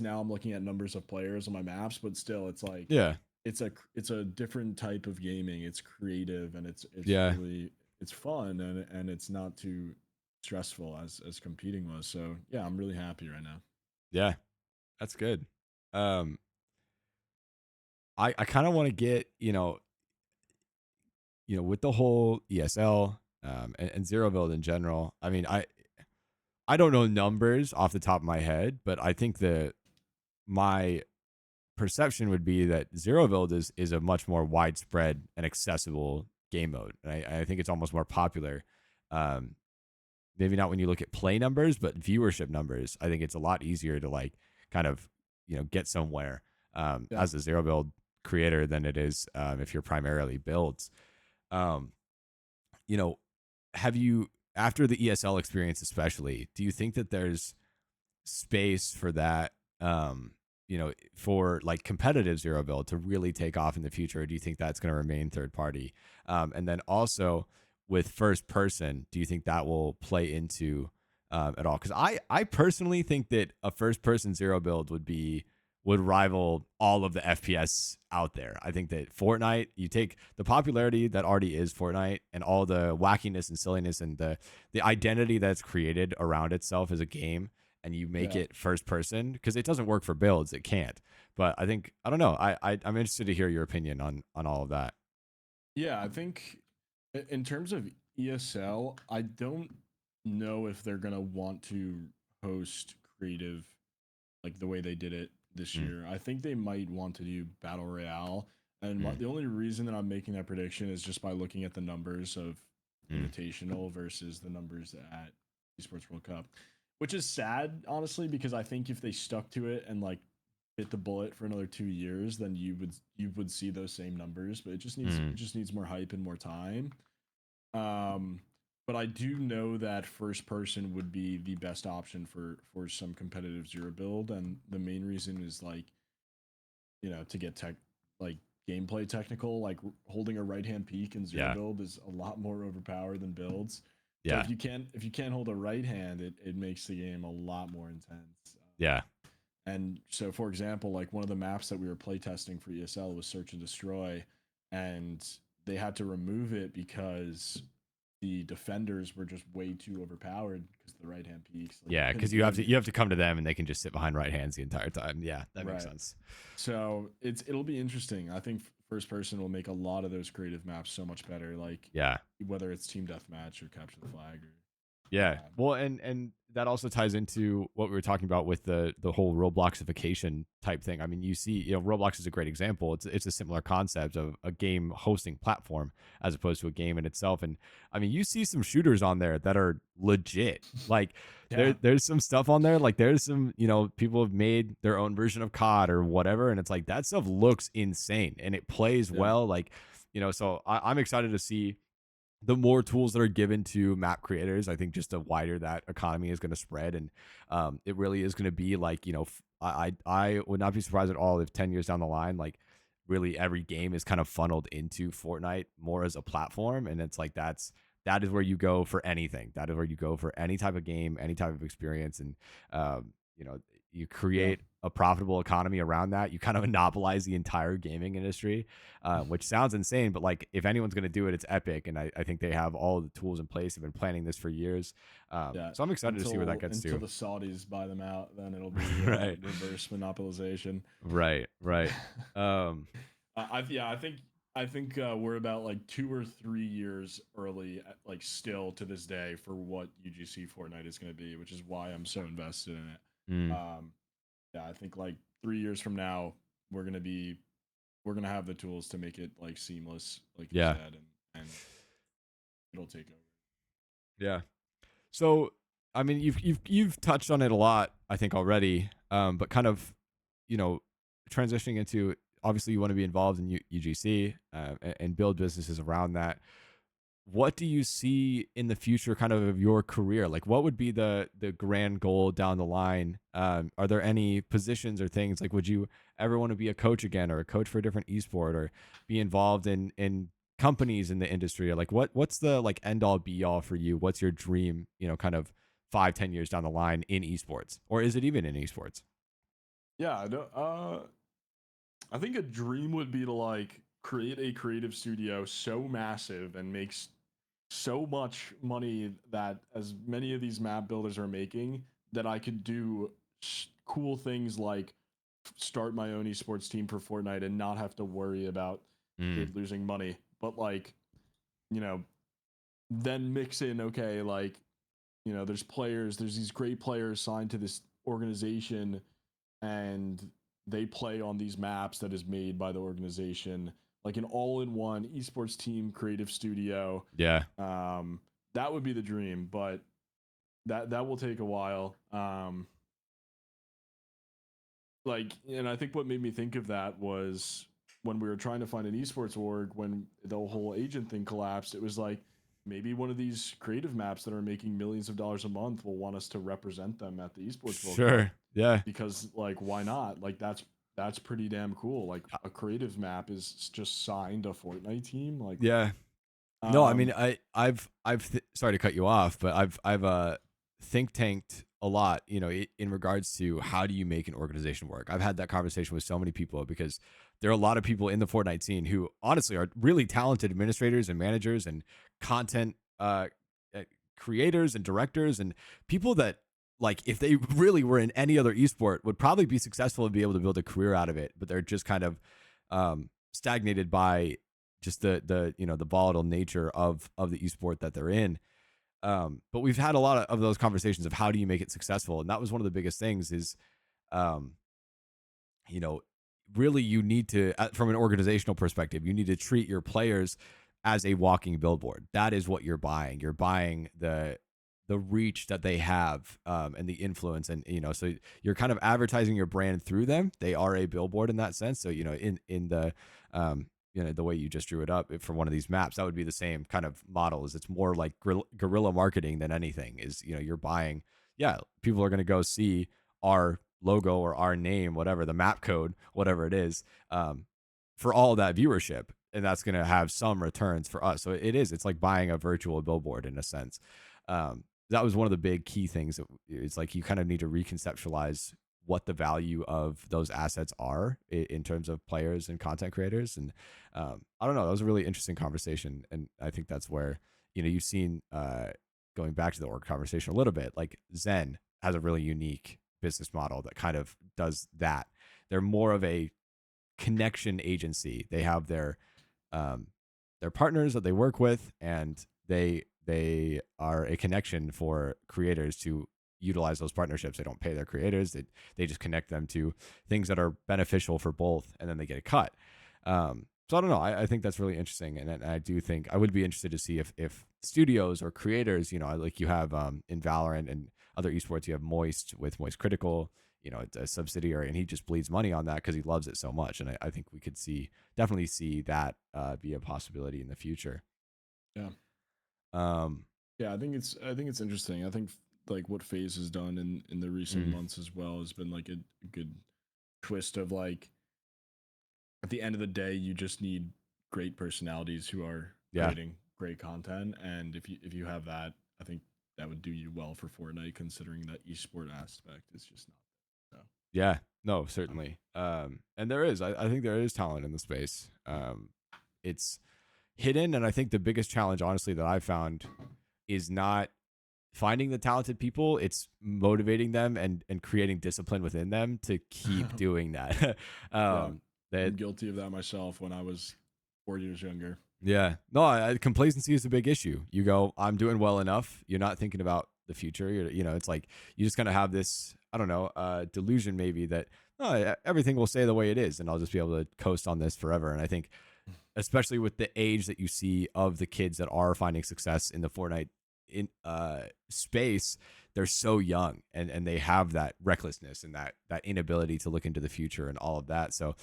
now I'm looking at numbers of players on my maps, but still it's like Yeah. it's a different type of gaming. It's creative, and it's Yeah. really it's fun, and it's not too stressful as competing was. So yeah, I'm really happy right now. Yeah. That's good. Um, I kind of want to get, with the whole ESL, and zero build in general. I mean, I don't know numbers off the top of my head, but I think that my perception would be that zero build is a much more widespread and accessible game mode. And I think it's almost more popular. Um, Maybe not when you look at play numbers, but viewership numbers. I think it's a lot easier to like kind of get somewhere Yeah. as a zero build creator than it is if you're primarily builds. Um, you know, have you after the ESL experience, especially, do you think that there's space for that? For like competitive zero build to really take off in the future? Or do you think that's going to remain third party? And then also with first person, do you think that will play into at all? Because I personally think that a first person zero build would rival all of the FPS out there. I think that Fortnite, you take the popularity that already is Fortnite and all the wackiness and silliness and the identity that's created around itself as a game, and you make Yeah. it first person, because it doesn't work for builds. It can't. But I don't know. I'm interested to hear your opinion on all of that. Yeah, I think in terms of ESL, I don't know if they're gonna want to host creative like the way they did it this Mm, year. I think they might want to do battle royale, and mm, the only reason that I'm making that prediction is just by looking at the numbers of mm, Invitational versus the numbers at Esports World Cup, which is sad, honestly, because I think if they stuck to it and like bit the bullet for another 2 years, then you would see those same numbers. But it mm. just needs more hype and more time. Um, but I do know that first person would be the best option for some competitive zero build, and the main reason is like to get tech like gameplay technical. Like holding a right hand peak in zero Yeah. build is a lot more overpowered than builds. So Yeah. if you can't hold a right hand, it makes the game a lot more intense. Yeah. And so, for example, like one of the maps that we were playtesting for ESL was Search and Destroy, and they had to remove it because the defenders were just way too overpowered because of the right hand peaks. Like you Yeah. Because couldn't you have even to you have to come to them, and they can just sit behind right hands the entire time. Yeah, that makes right. sense. So it'll be interesting. I think first person will make a lot of those creative maps so much better. Like Yeah. whether it's team deathmatch or capture the flag or Yeah. Well, and that also ties into what we were talking about with the whole Robloxification type thing. I mean, you see, Roblox is a great example. It's a similar concept of a game hosting platform as opposed to a game in itself. And I mean, you see some shooters on there that are legit. Like yeah, there's some stuff on there. Like there's some, people have made their own version of COD or whatever, and it's like that stuff looks insane and it plays yeah, well. Like, so I'm excited to see the more tools that are given to map creators. I think just the wider that economy is going to spread, and it really is going to be like, I would not be surprised at all if 10 years down the line, like really every game is kind of funneled into Fortnite more as a platform, and it's like that is where you go for anything. That is where you go for any type of game, any type of experience, and you yeah. create a profitable economy around that. You kind of monopolize the entire gaming industry, which sounds insane, but like if anyone's going to do it, it's Epic, and I think they have all the tools in place. They've been planning this for years, Yeah, so I'm excited to see where that gets until to. the Saudis buy them out, then it'll be Right, reverse monopolization. right. Um, Yeah, I think we're about like 2 or 3 years early, like still to this day for what UGC Fortnite is going to be, which is why I'm so invested in it. mm, Yeah, I think like 3 years from now we're gonna be we're gonna have the tools to make it like seamless, like you yeah, said, and it'll take over. yeah. So, I mean, you've touched on it a lot, I think already, but kind of, you know, transitioning into, obviously you want to be involved in UGC and build businesses around that. what do you see in the future kind of your career? Like what would be the grand goal down the line? Are there any positions or things like, would you ever want to be a coach again, or a coach for a different esport, or be involved in companies in the industry? Or like what's the like end all be all for you? What's your dream, kind of 5-10 years down the line in esports, or is it even in esports? Yeah, I don't, I think a dream would be to like create a creative studio so massive and makes so much money that as many of these map builders are making, that I could do cool things like start my own esports team for Fortnite and not have to worry about Mm, it losing money. But like, you know, then mix in, okay, like, there's these great players signed to this organization, and they play on these maps that is made by the organization, like an all-in-one esports team creative studio. yeah. um that would be the dream, but that will take a while. Like, and I think what made me think of that was when we were trying to find an esports org, when the whole agent thing collapsed. It was like, maybe one of these creative maps that are making millions of dollars a month will want us to represent them at the esports world cup, Sure. Yeah. because like, why not? Like, that's pretty damn cool. Like, a creative map is just signed a Fortnite team, like. Yeah. No, I mean, um sorry to cut you off, but I've think tanked a lot, in regards to how do you make an organization work. I've had that conversation with so many people, because there are a lot of people in the Fortnite scene who honestly are really talented administrators and managers and content uh, creators and directors, and people that, like, if they really were in any other esport, would probably be successful and be able to build a career out of it, but they're just kind of stagnated by just the volatile nature of the esport that they're in. But we've had a lot of those conversations of how do you make it successful, and that was one of the biggest things. Is um, you know, really you need to, from an organizational perspective, you need to treat your players as a walking billboard. That is what you're buying. You're buying the reach that they have, and the influence, and so you're kind of advertising your brand through them. They are a billboard in that sense. So in the the way you just drew it up for one of these maps, that would be the same kind of model. Is it's more like guerrilla marketing than anything. Is you're buying. Yeah, people are going to go see our logo or our name, whatever the map code, whatever it is, for all that viewership, and that's going to have some returns for us. So it's like buying a virtual billboard in a sense. That was one of the big key things. That it's like you kind of need to reconceptualize what the value of those assets are in terms of players and content creators. And I don't know, that was a really interesting conversation, and I think that's where you've seen, going back to the org conversation a little bit, like Zen has a really unique business model that kind of does that. They're more of a connection agency. They have their partners that they work with, and they are a connection for creators to utilize those partnerships. They don't pay their creators. They just connect them to things that are beneficial for both, and then they get a cut. So I don't know. I think that's really interesting, and I do think I would be interested to see if studios or creators, like you have in Valorant and other esports, you have Moist with Moist Critical. It's a subsidiary, and he just bleeds money on that because he loves it so much. And I think we could definitely see that be a possibility in the future. yeah Um, yeah, I think it's interesting. I think like what FaZe has done in the recent mm, months as well has been like a good twist of like, at the end of the day, you just need great personalities who are yeah, creating great content, and if you have that, I think that would do you well for Fortnite, considering that esport aspect is just not. So yeah, no, certainly. And I think there is talent in the space. It's hidden, and I think the biggest challenge, honestly, that I've found is not finding the talented people. It's motivating them and creating discipline within them to keep doing that. yeah, um, that I'm guilty of that myself when I was 4 years younger. Yeah. No, complacency is a big issue. You go, I'm doing well enough. You're not thinking about the future. It's like you just kind of have this, I don't know, delusion maybe that, oh, everything will stay the way it is, and I'll just be able to coast on this forever. And I think, especially with the age that you see of the kids that are finding success in the Fortnite in space, they're so young, and they have that recklessness and that inability to look into the future and all of that. So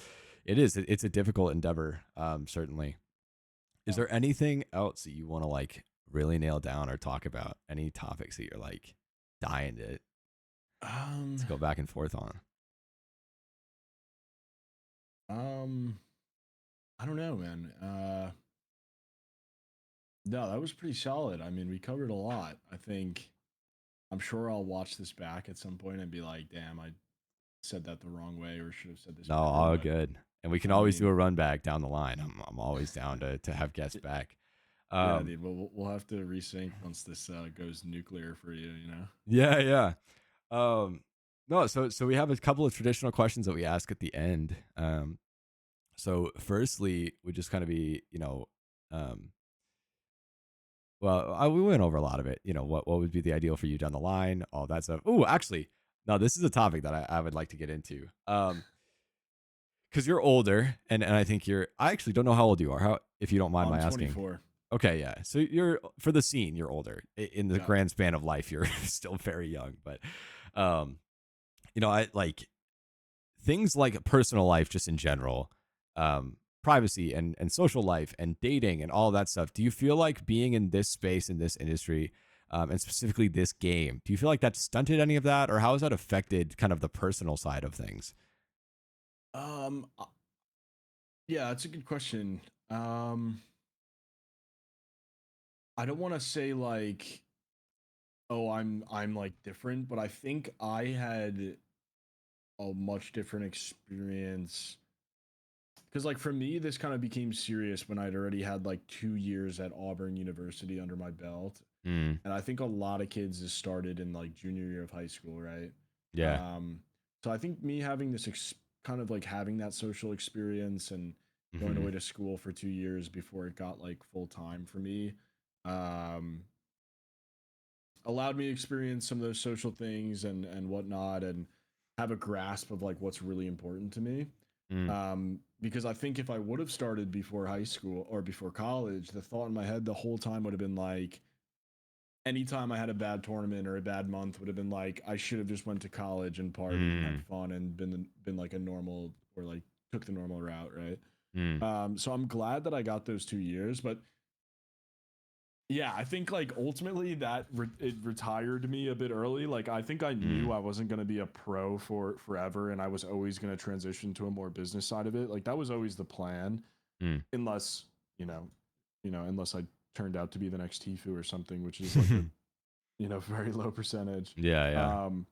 it's a difficult endeavor, certainly. Is there anything else that you want to like really nail down or talk about? Any topics that you're like dying to go back and forth on? I don't know, man. No, that was pretty solid. I mean, we covered a lot. I think I'm sure I'll watch this back at some point and be like, damn, I said that the wrong way or should have said this No, better. all But good. And we can I always do mean, a run back down the line. I'm always down to have guests back. yeah, Um, dude, we'll have to resync once this goes nuclear for you, you know? yeah, yeah. Um, no, so we have a couple of traditional questions that we ask at the end. So firstly, would just kind of be, um, well, we went over a lot of it. What would be the ideal for you down the line? All that stuff. Oh, actually, no, this is a topic that I would like to get into. Because you're older, and I think I actually don't know how old you are. How, if you don't mind I'm my asking. 24. Okay, yeah. So you're for the scene, you're older. In the Yeah. grand span of life, you're still very young. But, um, I like things like personal life, just in general, privacy and social life and dating and all that stuff. Do you feel like being in this space in this industry, and specifically this game, do you feel like that stunted any of that, or how has that affected kind of the personal side of things? Um, uh, yeah, that's a good question. Um, I don't want to say like, oh, I'm like different, but I think I had a much different experience because like for me this kind of became serious when I'd already had like 2 years at Auburn University under my belt, Mm, and I think a lot of kids just started in like junior year of high school, right? yeah. um so I think me having this kind of like having that social experience and going Hmm. away to school for 2 years before it got like full time for me, um allowed me to experience some of those social things and whatnot, and have a grasp of like what's really important to me. Mm, Because I think if I would have started before high school or before college, the thought in my head the whole time would have been like, anytime I had a bad tournament or a bad month would have been like, I should have just went to college and partied and had mm, fun and been like a normal, or like took the normal route, right? mm, So I'm glad that I got those 2 years, but yeah, I think like ultimately that it retired me a bit early. Like I think I knew mm, I wasn't going to be a pro for forever, and I was always going to transition to a more business side of it. Like that was always the plan, mm. unless you know, unless I turned out to be the next Tifu or something, which is like a very low percentage. Yeah, yeah, Um,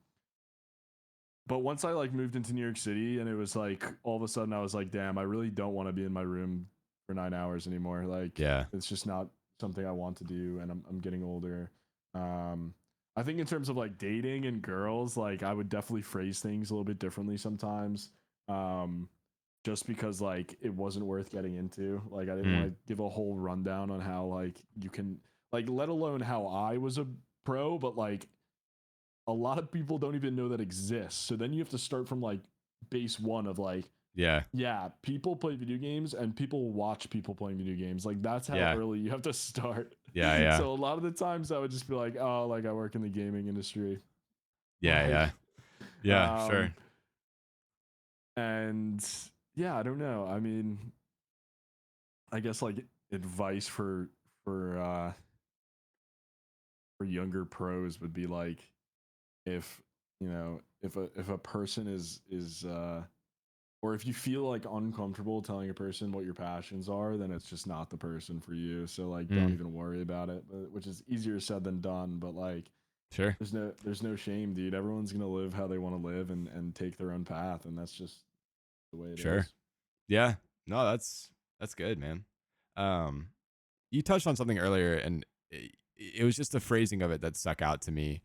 but once I like moved into New York City, and it was like all of a sudden I was like, damn, I really don't want to be in my room for 9 hours anymore. Like yeah. it's just not something I want to do, and I'm getting older. Um, I think in terms of like dating and girls, like I would definitely phrase things a little bit differently sometimes. Um, just because like it wasn't worth getting into. Like I didn't want Mm, to give a whole rundown on how like you can, like, let alone how I was a pro, but like a lot of people don't even know that exists. So then you have to start from like base one of like, yeah, yeah, people play video games and people watch people playing video games. Like that's how yeah, early you have to start. yeah, yeah, So a lot of the times I would just be like, oh, like I work in the gaming industry. yeah, Like, yeah, yeah. um, Sure. and yeah, I don't know. I mean, I guess like advice for uh for younger pros would be like, if if a person is or if you feel like uncomfortable telling a person what your passions are, then it's just not the person for you. So like don't Mm, even worry about it, which is easier said than done, but like sure, there's no shame, dude. Everyone's going to live how they want to live and take their own path, and that's just the way it sure. is. Yeah. No, that's good, man. Um, you touched on something earlier, and it was just the phrasing of it that stuck out to me.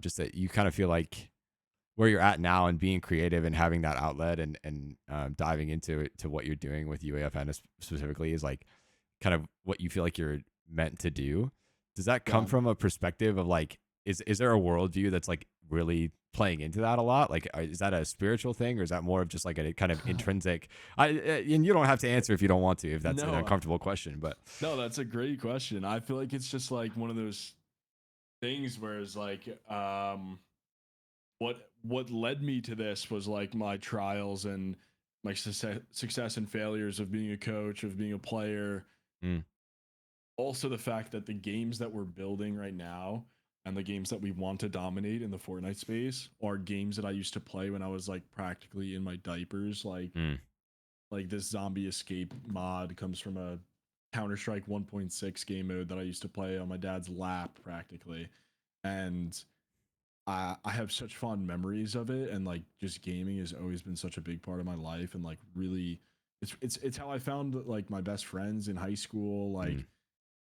Just that you kind of feel like where you're at now and being creative and having that outlet and diving into it, to what you're doing with UAFN specifically, is like kind of what you feel like you're meant to do. Does that come Yeah. from a perspective of like, is there a worldview that's like really playing into that a lot? Like, is that a spiritual thing, or is that more of just like a kind of intrinsic? And you don't have to answer if you don't want to, if that's an No, uncomfortable question. But no, that's a great question. I feel like it's just like one of those things where it's like, what led me to this was like my trials and my success and failures of being a coach, of being a player, mm, also the fact that the games that we're building right now and the games that we want to dominate in the Fortnite space are games that I used to play when I was like practically in my diapers. Mm. Like this zombie escape mod comes from a Counter-Strike 1.6 game mode that I used to play on my dad's lap practically. And I have such fond memories of it, and like just gaming has always been such a big part of my life, and like really it's how I found like my best friends in high school, like, Mm.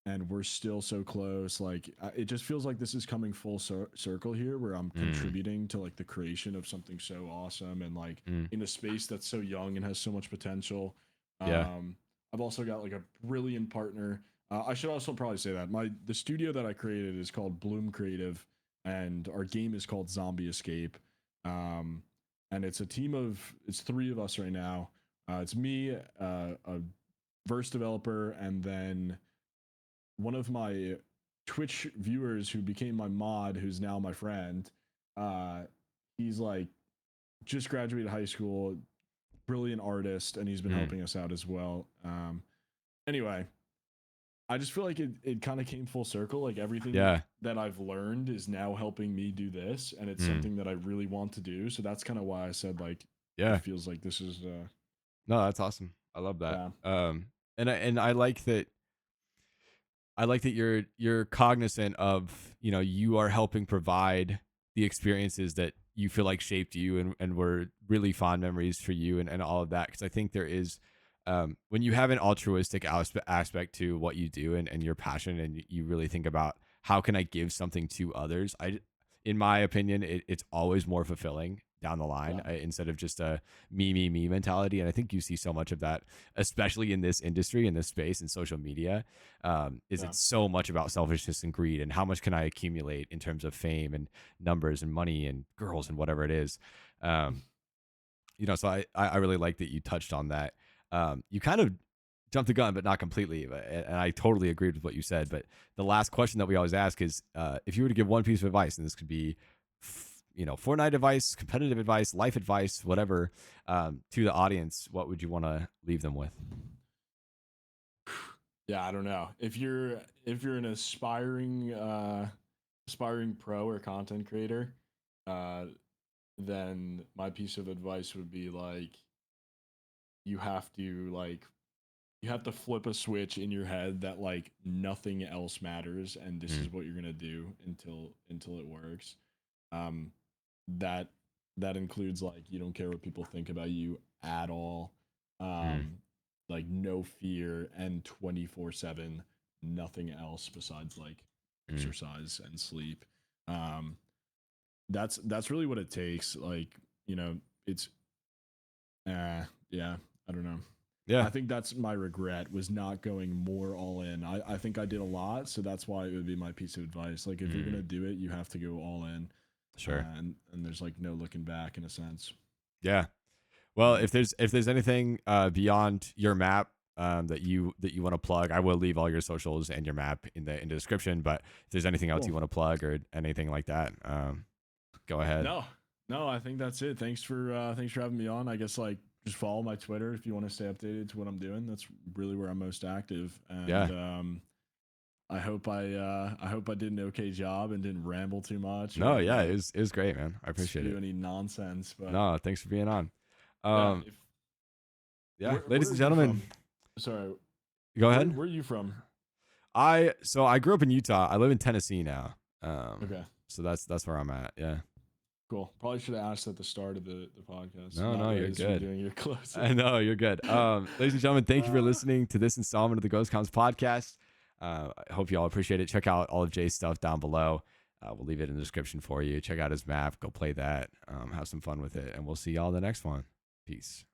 and we're still so close. Like it just feels like this is coming full circle here, where I'm Mm. contributing to like the creation of something so awesome, and like Mm. in a space that's so young and has so much potential. Yeah. I've also got like a brilliant partner. I should also probably say that the studio that I created is called Bloom Creative, and our game is called Zombie Escape. Um, and it's three of us right now. It's me, a verse developer, and then one of my Twitch viewers who became my mod, who's now my friend. Uh, he's like just graduated high school, brilliant artist, and he's been Mm. helping us out as well. Anyway, I just feel like it kind of came full circle. Like everything Yeah. that I've learned is now helping me do this, and it's Mm. something that I really want to do. So that's kind of why I said like it Yeah. feels like this is No, that's awesome. I love that. yeah, And I like that. I like that you're cognizant of, you know, you are helping provide the experiences that you feel like shaped you and were really fond memories for you and all of that. Cause I think there is, when you have an altruistic aspect to what you do and your passion, and you really think about how can I give something to others, in my opinion, it's always more fulfilling down the line, yeah, instead of just a me mentality. And I think you see so much of that, especially in this industry, in this space, in social media. Is yeah, it's so much about selfishness and greed and how much can I accumulate in terms of fame and numbers and money and girls and whatever it is. Um, you know, so I really like that you touched on that. You kind of jumped the gun, but not completely. And I totally agreed with what you said. But the last question that we always ask is, if you were to give one piece of advice, and this could be, you know, Fortnite advice, competitive advice, life advice, whatever, to the audience, what would you want to leave them with? yeah. I don't know if you're an aspiring pro or content creator, uh, then my piece of advice would be like you have to like you have to flip a switch in your head that like nothing else matters, and this Mm. is what you're gonna do until it works. um that that includes like you don't care what people think about you at all. Mm. um like no fear, and 24/7 nothing else besides like Mm. exercise and sleep. um that's really what it takes. Like, you know, it's yeah, I don't know. Yeah. I think that's my regret, was not going more all in. I think I did a lot, so that's why it would be my piece of advice. Like if you're gonna Mm. do it, you have to go all in, Sure. and there's like no looking back in a sense. Yeah. Well, Yeah. if there's anything beyond your map, that you want to plug, I will leave all your socials and your map in the description. But if there's anything else Cool. you want to plug or anything like that, go ahead. No, no, I think that's it. Thanks for having me on. I guess like just follow my Twitter if you want to stay updated to what I'm doing. That's really where I'm most active. Yeah. And I hope I did an okay job and didn't ramble too much No. or Yeah. It was great, man. I appreciate spew it. any nonsense. But No. Thanks for being on. yeah, Um. if Yeah, where ladies are and you gentlemen, from? Sorry, go ahead. where are you from? I grew up in Utah. I live in Tennessee now. Okay, So that's where I'm at. Yeah. cool. Probably should have asked at the start of the podcast. No, Not no, right you're as you're good. doing your closing. I know you're good. Ladies and gentlemen, thank you for listening to this installment of the Ghost Comms podcast. I hope you all appreciate it. Check out all of Jay's stuff down below. We'll leave it in the description for you. Check out his map. Go play that. Have some fun with it. And we'll see y'all in the next one. Peace.